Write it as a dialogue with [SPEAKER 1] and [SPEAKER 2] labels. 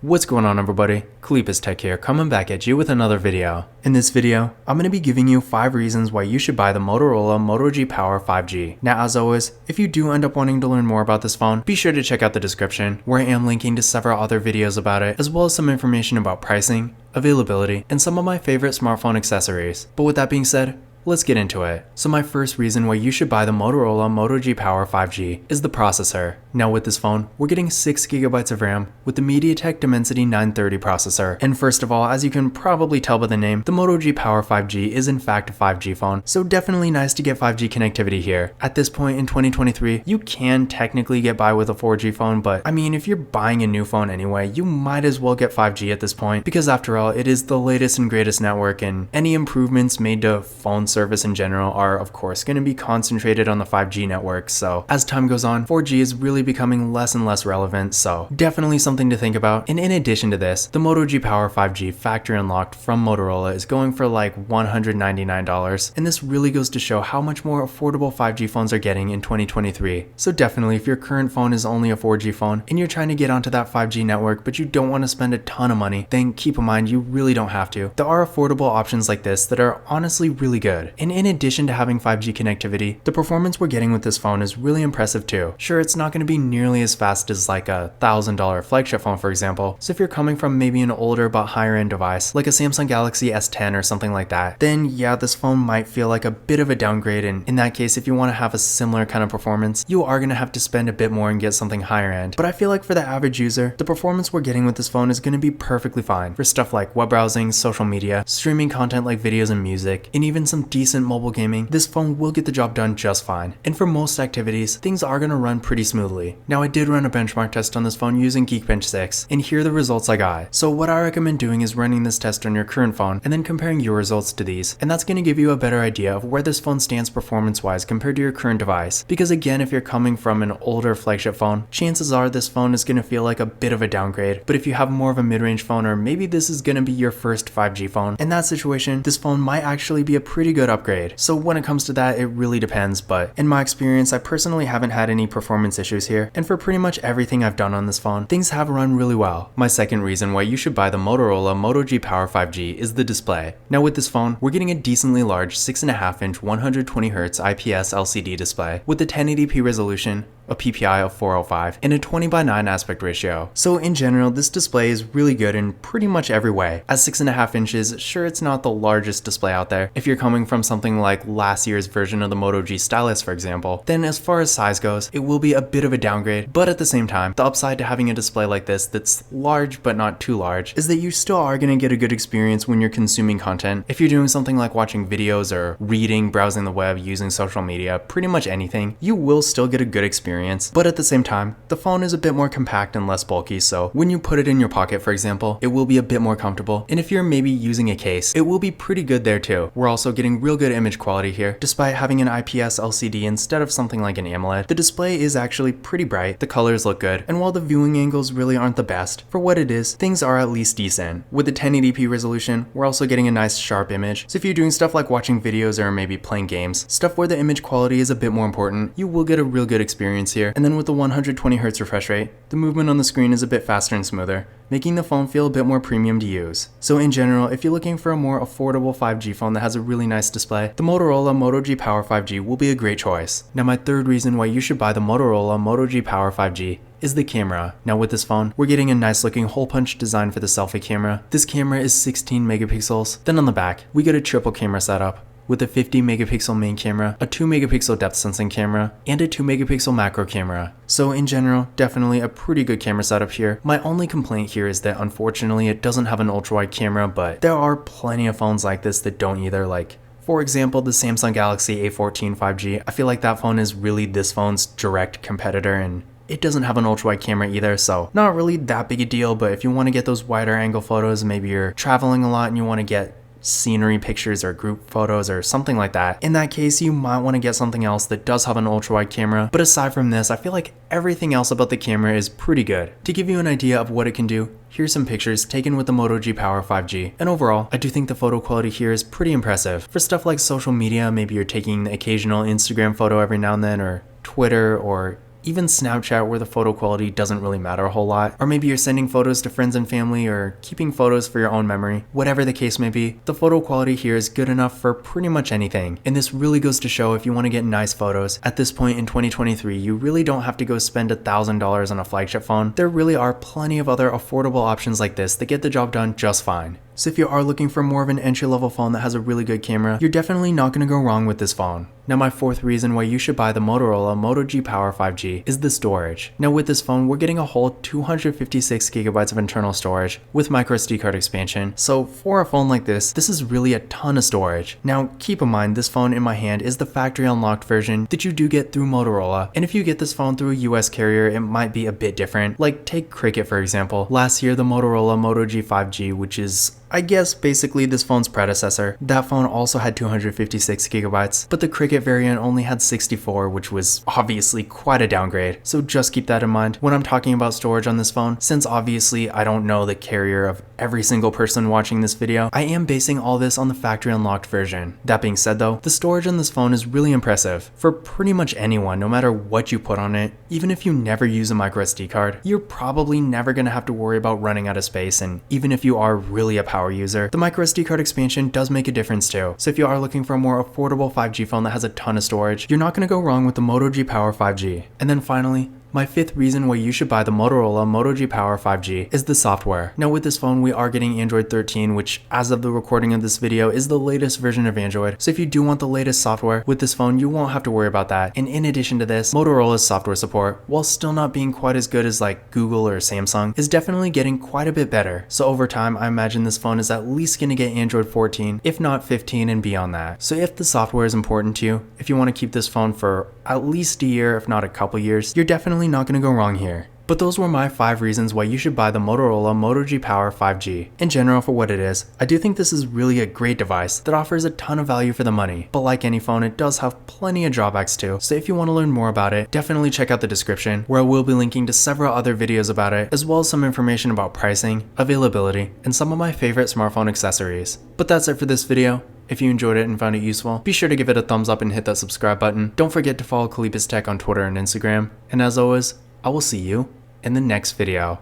[SPEAKER 1] What's going on, everybody? Kalipus Tech here, coming back at you with another video. In this video, I'm going to be giving you 5 reasons why you should buy the Motorola Moto G Power 5G. Now, as always, if you do end up wanting to learn more about this phone, be sure to check out the description, where I am linking to several other videos about it, as well as some information about pricing, availability, and some of my favorite smartphone accessories. But with that being said, let's get into it. So my first reason why you should buy the Motorola Moto G Power 5G is the processor. Now with this phone, we're getting 6GB of RAM with the MediaTek Dimensity 930 processor. And first of all, as you can probably tell by the name, the Moto G Power 5G is in fact a 5G phone, so definitely nice to get 5G connectivity here. At this point in 2023, you can technically get by with a 4G phone, but I mean, if you're buying a new phone anyway, you might as well get 5G at this point, because after all, it is the latest and greatest network, and any improvements made to phone service in general are of course going to be concentrated on the 5G network. So as time goes on, 4G is really becoming less and less relevant, so definitely something to think about. And in addition to this, the Moto G Power 5G factory unlocked from Motorola is going for like $199, and this really goes to show how much more affordable 5G phones are getting in 2023. So definitely, if your current phone is only a 4G phone and you're trying to get onto that 5G network but you don't want to spend a ton of money, then keep in mind you really don't have to. There are affordable options like this that are honestly really good. And in addition to having 5G connectivity, the performance we're getting with this phone is really impressive too. Sure, it's not going to be nearly as fast as like a $1,000 flagship phone, for example. So if you're coming from maybe an older but higher end device, like a Samsung Galaxy S10 or something like that, then yeah, this phone might feel like a bit of a downgrade. And in that case, if you want to have a similar kind of performance, you are going to have to spend a bit more and get something higher end. But I feel like for the average user, the performance we're getting with this phone is going to be perfectly fine for stuff like web browsing, social media, streaming content like videos and music, and even some decent mobile gaming. This phone will get the job done just fine. And for most activities, things are going to run pretty smoothly. Now, I did run a benchmark test on this phone using Geekbench 6, and here are the results I got. So what I recommend doing is running this test on your current phone and then comparing your results to these, and that's going to give you a better idea of where this phone stands performance-wise compared to your current device. Because again, if you're coming from an older flagship phone, chances are this phone is going to feel like a bit of a downgrade. But if you have more of a mid-range phone, or maybe this is going to be your first 5G phone, in that situation, this phone might actually be a pretty good upgrade. So when it comes to that, it really depends, but in my experience, I personally haven't had any performance issues here, and for pretty much everything I've done on this phone, things have run really well. My second reason why you should buy the Motorola Moto G Power 5G is the display. Now with this phone, we're getting a decently large 6.5-inch 120Hz IPS LCD display with a 1080p resolution, a PPI of 405, and a 20:9 aspect ratio. So in general, this display is really good in pretty much every way. At 6.5 inches, sure, it's not the largest display out there. If you're coming from something like last year's version of the Moto G Stylus, for example, then as far as size goes, it will be a bit of a downgrade. But at the same time, the upside to having a display like this that's large but not too large is that you still are going to get a good experience when you're consuming content. If you're doing something like watching videos or reading, browsing the web, using social media, pretty much anything, you will still get a good experience. But at the same time, the phone is a bit more compact and less bulky, so when you put it in your pocket, for example, it will be a bit more comfortable. And if you're maybe using a case, it will be pretty good there too. We're also getting real good image quality here. Despite having an IPS LCD instead of something like an AMOLED, the display is actually pretty bright, the colors look good, and while the viewing angles really aren't the best, for what it is, things are at least decent. With the 1080p resolution, we're also getting a nice sharp image, so if you're doing stuff like watching videos or maybe playing games, stuff where the image quality is a bit more important, you will get a real good experience here. And then with the 120Hz refresh rate, the movement on the screen is a bit faster and smoother, making the phone feel a bit more premium to use. So in general, if you're looking for a more affordable 5G phone that has a really nice display, the Motorola Moto G Power 5G will be a great choice. Now my third reason why you should buy the Motorola Moto G Power 5G is the camera. Now with this phone, we're getting a nice looking hole punch design for the selfie camera. This camera is 16 megapixels. Then on the back, we get a triple camera setup with a 50 megapixel main camera, a 2 megapixel depth sensing camera, and a 2 megapixel macro camera. So in general, definitely a pretty good camera setup here. My only complaint here is that unfortunately it doesn't have an ultra wide camera, but there are plenty of phones like this that don't either. Like, for example, the Samsung Galaxy A14 5G. I feel like that phone is really this phone's direct competitor, and it doesn't have an ultra wide camera either, so not really that big a deal. But if you want to get those wider angle photos, maybe you're traveling a lot and you want to get scenery pictures or group photos or something like that, in that case you might want to get something else that does have an ultra wide camera. But aside from this, I feel like everything else about the camera is pretty good. To give you an idea of what it can do, here's some pictures taken with the Moto G Power 5G, and overall I do think the photo quality here is pretty impressive. For stuff like social media, maybe you're taking the occasional Instagram photo every now and then, or Twitter, or even Snapchat where the photo quality doesn't really matter a whole lot, or maybe you're sending photos to friends and family or keeping photos for your own memory, whatever the case may be, the photo quality here is good enough for pretty much anything. And this really goes to show if you want to get nice photos, at this point in 2023, you really don't have to go spend $1,000 on a flagship phone. There really are plenty of other affordable options like this that get the job done just fine. So if you are looking for more of an entry-level phone that has a really good camera, you're definitely not going to go wrong with this phone. Now my fourth reason why you should buy the Motorola Moto G Power 5G is the storage. Now with this phone, we're getting a whole 256 gigabytes of internal storage with microSD card expansion. So for a phone like this is really a ton of storage. Now keep in mind, this phone in my hand is the factory unlocked version that you do get through Motorola. And if you get this phone through a US carrier, it might be a bit different. Like take Cricket for example. Last year, the Motorola Moto G 5G, which is I guess basically this phone's predecessor. That phone also had 256 gigabytes, but the Cricket variant only had 64, which was obviously quite a downgrade. So just keep that in mind when I'm talking about storage on this phone, since obviously I don't know the carrier of every single person watching this video. I am basing all this on the factory unlocked version. That being said though, the storage on this phone is really impressive. For pretty much anyone, no matter what you put on it, even if you never use a microSD card, you're probably never gonna have to worry about running out of space, and even if you are really a power user, the microSD card expansion does make a difference too. So if you are looking for a more affordable 5G phone that has a ton of storage, you're not going to go wrong with the Moto G Power 5G. And then finally, my fifth reason why you should buy the Motorola Moto G Power 5G is the software. Now with this phone, we are getting Android 13, which as of the recording of this video is the latest version of Android. So if you do want the latest software with this phone, you won't have to worry about that. And in addition to this, Motorola's software support, while still not being quite as good as like Google or Samsung, is definitely getting quite a bit better. So over time, I imagine this phone is at least going to get Android 14, if not 15 and beyond that. So if the software is important to you, if you want to keep this phone for at least a year, if not a couple years, you're definitely not going to go wrong here. But those were my 5 reasons why you should buy the Motorola Moto G Power 5G. In general, for what it is, I do think this is really a great device that offers a ton of value for the money. But like any phone, it does have plenty of drawbacks too. So if you want to learn more about it, definitely check out the description, where I will be linking to several other videos about it, as well as some information about pricing, availability, and some of my favorite smartphone accessories. But that's it for this video. If you enjoyed it and found it useful, be sure to give it a thumbs up and hit that subscribe button. Don't forget to follow Kalipis Tech on Twitter and Instagram. And as always, I will see you in the next video.